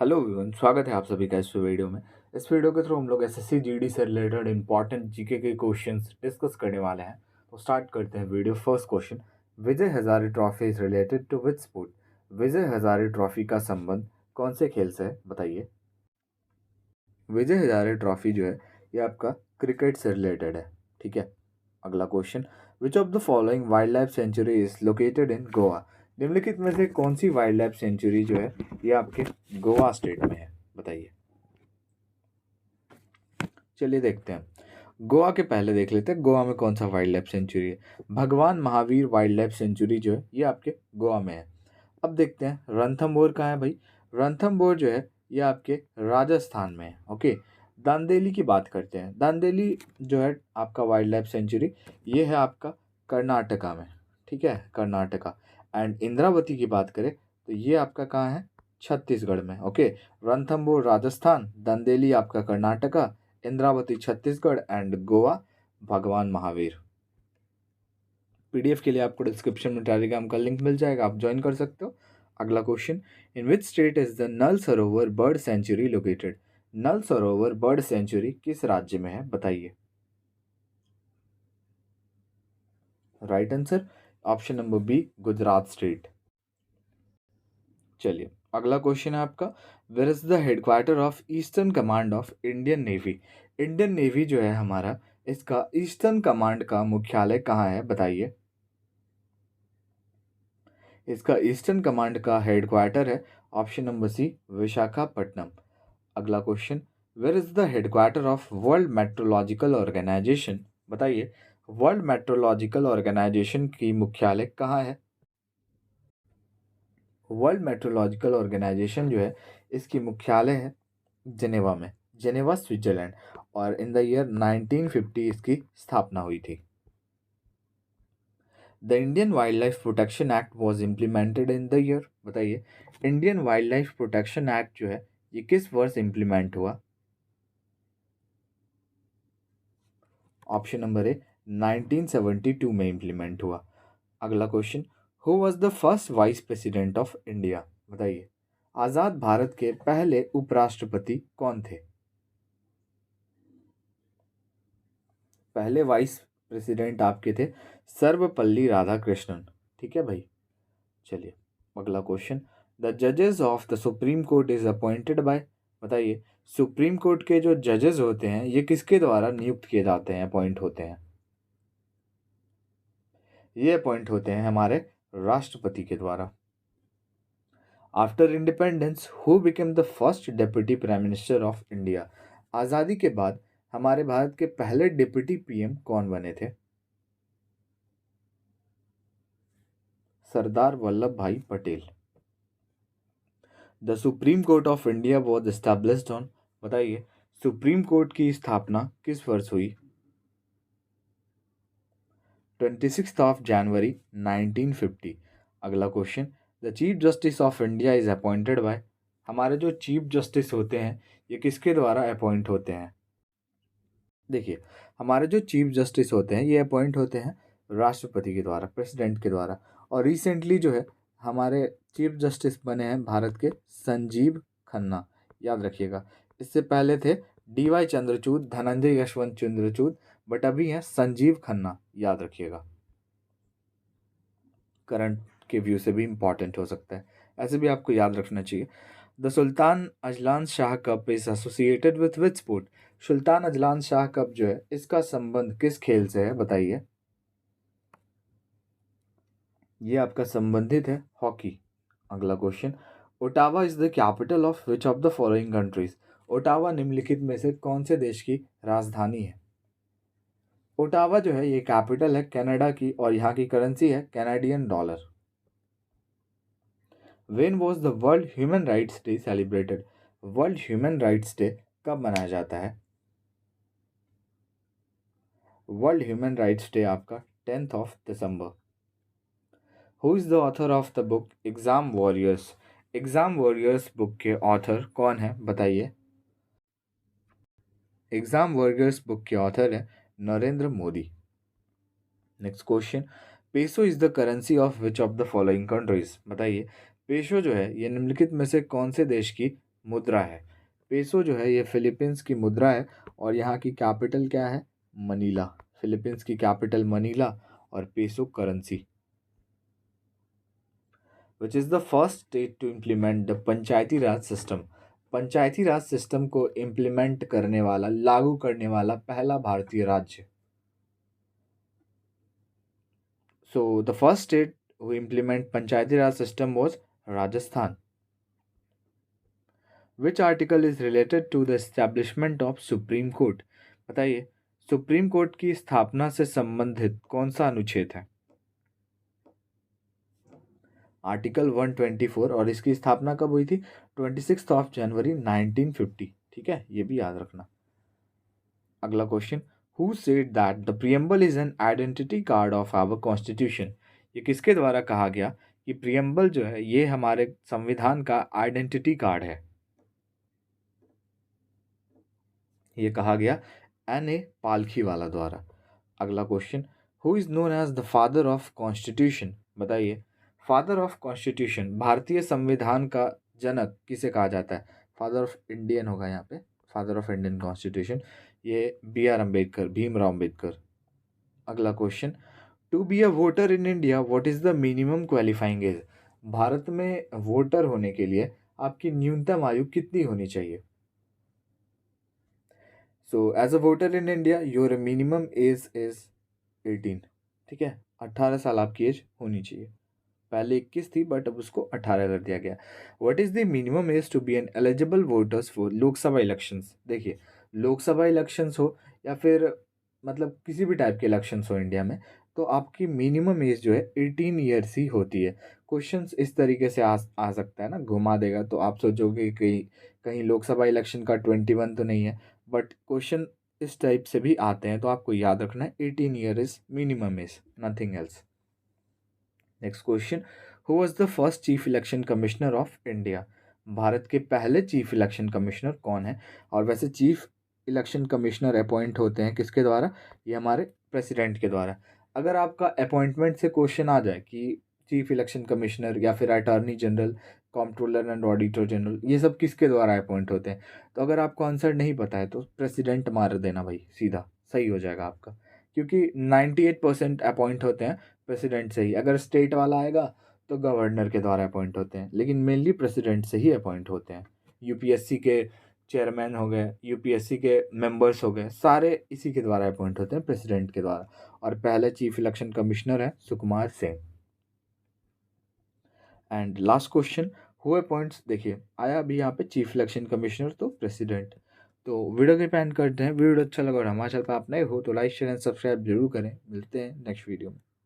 Hello everyone, स्वागत है आप सभी का इस वीडियो में। इस वीडियो के थ्रू हम लोग एसएससी जीडी से रिलेटेड इंपॉर्टेंट जीके के क्वेश्चंस डिस्कस करने वाले हैं। तो स्टार्ट करते हैं video. First question, Vijay Hazare trophy is related to which sport? Vijay Hazare trophy का संबंध कौन से खेल से है, बताइए। विजय हजारे ट्रॉफी जो है ये आपका क्रिकेट से रिलेटेड है। ठीक है। अगला question, which of the following wild life sanctuary is located in Goa? निम्नलिखित में से कौन सी वाइल्ड लाइफ सेंचुरी जो है ये आपके गोवा स्टेट में है, बताइए। चलिए देखते हैं। गोवा के पहले देख लेते हैं गोवा में कौन सा वाइल्ड लाइफ सेंचुरी है। भगवान महावीर वाइल्ड लाइफ सेंचुरी जो है ये आपके गोवा में है। अब देखते हैं रणथंभौर कहाँ है भाई। रणथंभौर जो है ये आपके राजस्थान में है। ओके। दांदेली की बात करते हैं। दांदेली जो है आपका वाइल्ड लाइफ सेंचुरी ये है आपका कर्नाटका में। ठीक है, कर्नाटका। एंड इंद्रावती की बात करें तो ये आपका कहाँ है, छत्तीसगढ़ में। ओके। रणथंभौर राजस्थान, दांदेली आपका कर्नाटका, इंद्रावती छत्तीसगढ़ एंड गोवा भगवान महावीर। पीडीएफ के लिए आपको डिस्क्रिप्शन में टेलीग्राम का लिंक मिल जाएगा, आप ज्वाइन कर सकते हो। अगला question, in which state is the Nal Sarovar bird sanctuary located? Null Sarovar bird century किस राज्य में है, बताइए। Right answer option number B, Gujarat state. चलिए अगला क्वेश्चन है आपका, where is the headquarter of eastern command of Indian navy? Indian navy जो है हमारा, इसका ईस्टर्न कमांड का मुख्यालय कहाँ है, बताइए। इसका ईस्टर्न कमांड का हेडक्वार्टर है ऑप्शन नंबर सी, विशाखापट्टनम। अगला question, where is the headquarter of world metrological organisation? बताइए, वर्ल्ड मेट्रोलॉजिकल ऑर्गेनाइजेशन की मुख्यालय कहाँ है? वर्ल्ड मेट्रोलॉजिकल ऑर्गेनाइजेशन जो है इसकी मुख्यालय है जेनेवा में, जेनेवा स्विट्जरलैंड। और इन द ईयर 1950 इसकी स्थापना हुई थी। The Indian wildlife protection act was implemented in the year, बताइए। Indian wildlife protection act जो है ये किस वर्ष इम्प्लीमेंट हुआ? ऑप्शन नंबर ए, 1972 में इम्प्लीमेंट हुआ। अगला question, who was the first vice president of India? बताइए, आज़ाद भारत के पहले उपराष्ट्रपति कौन थे? पहले वाइस प्रेसिडेंट आपके थे सर्वपल्ली राधाकृष्णन। ठीक है भाई। चलिए अगला क्वेश्चन, द जजेस of the supreme court is appointed by? बताइए, सुप्रीम कोर्ट के जो जजेस होते हैं ये किसके द्वारा नियुक्त किए जाते हैं, अपॉइंट होते हैं? ये अपॉइंट होते हैं हमारे राष्ट्रपति के द्वारा। After independence who became the first deputy prime minister of India? आज़ादी के बाद हमारे भारत के पहले डिप्टी पीएम कौन बने थे? सरदार वल्लभ भाई Patel. The supreme court of India was established on? बताइए, सुप्रीम कोर्ट की स्थापना किस वर्ष हुई? 26 जनवरी 1950। अगला question, the chief justice of India is appointed by? हमारे जो चीफ जस्टिस होते हैं ये किसके द्वारा अपॉइंट होते हैं? देखिए, हमारे जो चीफ जस्टिस होते हैं ये अपॉइंट होते हैं राष्ट्रपति के द्वारा, प्रेसिडेंट के द्वारा। और रिसेंटली जो है हमारे चीफ जस्टिस बने हैं भारत के संजीव खन्ना, याद रखिएगा। इससे पहले थे डीवाई चंद्रचूड़, धनंजय यशवंत चंद्रचूड़, बट अभी हैं संजीव खन्ना, याद रखिएगा। करंट के व्यू से भी इम्पॉर्टेंट हो सकता है, ऐसे भी आपको याद रखना चाहिए। The Sultan Azlan Shah cup is associated with which sport? Sultan Azlan Shah cup जो है इसका संबंध किस खेल से है, बताइए। ये आपका संबंधित है हॉकी। अगला question, Ottawa is the capital of which of the following countries? Ottawa निम्नलिखित में से कौन से देश की राजधानी है? ओटावा जो है ये कैपिटल है कनाडा की और यहाँ की करेंसी है Canadian dollar. When was the world human rights day celebrated? World human rights day कब मनाया जाता है? वर्ल्ड ह्यूमन राइट्स डे आपका 10 दिसंबर। Who is the author of the book exam warriors? Exam warriors book के author कौन है, बताइए। एग्ज़ाम वॉरियर्स बुक के ऑथर है Narendra Modi. Next question, peso is the currency of which of the following countries? बताइए, peso जो है ये निम्नलिखित में से कौन से देश की मुद्रा है। पेसो जो है ये फिलीपींस की मुद्रा है और यहाँ की कैपिटल क्या है? मनीला। फिलीपींस की कैपिटल मनीला और peso currency. Which is the first state to implement the panchayati raj system. Panchayati raj system को इम्प्लीमेंट करने वाला, लागू करने वाला पहला भारतीय राज्य। So the first state who implement panchayati raj system was Rajasthan. Which article is related to the establishment of supreme court. बताइए, सुप्रीम कोर्ट की स्थापना से संबंधित कौन सा अनुच्छेद है? आर्टिकल 124। और इसकी स्थापना कब हुई थी? 26 जनवरी 1950। ठीक है, ये भी याद रखना। अगला question, who said that the preamble is an identity card of our constitution. ये किसके द्वारा कहा गया कि प्रियम्बल जो है ये हमारे संविधान का आइडेंटिटी कार्ड है? ये कहा गया N.A. पालखी वाला द्वारा। अगला question, who is known as the father of constitution. बताइए, फादर ऑफ कॉन्स्टिट्यूशन, भारतीय संविधान का जनक किसे कहा जाता है? फादर ऑफ इंडियन होगा यहाँ पे, फादर ऑफ इंडियन कॉन्स्टिट्यूशन, ये B.R. अम्बेडकर, भीमराव अम्बेडकर। अगला question, to be a voter in India what is the minimum qualifying age. भारत में वोटर होने के लिए आपकी न्यूनतम आयु कितनी होनी चाहिए? So age a voter in India your minimum age is 18। ठीक है, 18 साल आपकी एज होनी चाहिए। पहले 21 थी बट अब उसको 18 कर दिया गया। What is the minimum age to be an eligible voters for Lok Sabha elections. देखिए, लोकसभा इलेक्शंस हो या फिर मतलब किसी भी टाइप के इलेक्शंस हो इंडिया में, तो आपकी मिनिमम एज जो है 18 ईयर्स ही होती है। क्वेश्चंस इस तरीके से आ सकता है ना, घुमा देगा, तो आप सोचोगे कि कहीं लोकसभा इलेक्शन का 21 तो नहीं है, बट क्वेश्चन इस टाइप से भी आते हैं, तो आपको याद रखना है 18 year is minimum age, nothing else. Next question, who was the first chief election commissioner of India. Bharat के पहले चीफ इलेक्शन कमिश्नर कौन है? और वैसे चीफ इलेक्शन कमिश्नर अपॉइंट होते हैं किसके द्वारा? ये हमारे प्रेसिडेंट के द्वारा। अगर आपका अपॉइंटमेंट से क्वेश्चन आ जाए कि चीफ इलेक्शन कमिश्नर या फिर attorney general, comptroller and auditor general, ये सब किसके द्वारा अपॉइंट होते हैं, तो अगर आपको आंसर नहीं पता है तो प्रेसिडेंट मार देना भाई, सीधा सही हो जाएगा आपका। क्योंकि 98% अपॉइंट होते हैं प्रेसिडेंट से ही। अगर स्टेट वाला आएगा तो गवर्नर के द्वारा अपॉइंट होते हैं, लेकिन मेनली प्रेसिडेंट से ही अपॉइंट होते हैं। यूपीएससी के चेयरमैन हो गए, यूपीएससी के मेंबर्स हो गए, सारे इसी के द्वारा अपॉइंट होते हैं, प्रेसिडेंट के द्वारा। और पहले चीफ इलेक्शन कमिश्नर है Sukumar Singh. And last question, who appoints. देखिए, आया अभी यहाँ पे चीफ इलेक्शन कमिश्नर तो प्रेसिडेंट। तो वीडियो के पे एंड करते हैं। वीडियो अच्छा लगा और हमारे चैनल पर आप नए हो तो लाइक शेयर एंड सब्सक्राइब जरूर करें। मिलते हैं नेक्स्ट वीडियो में।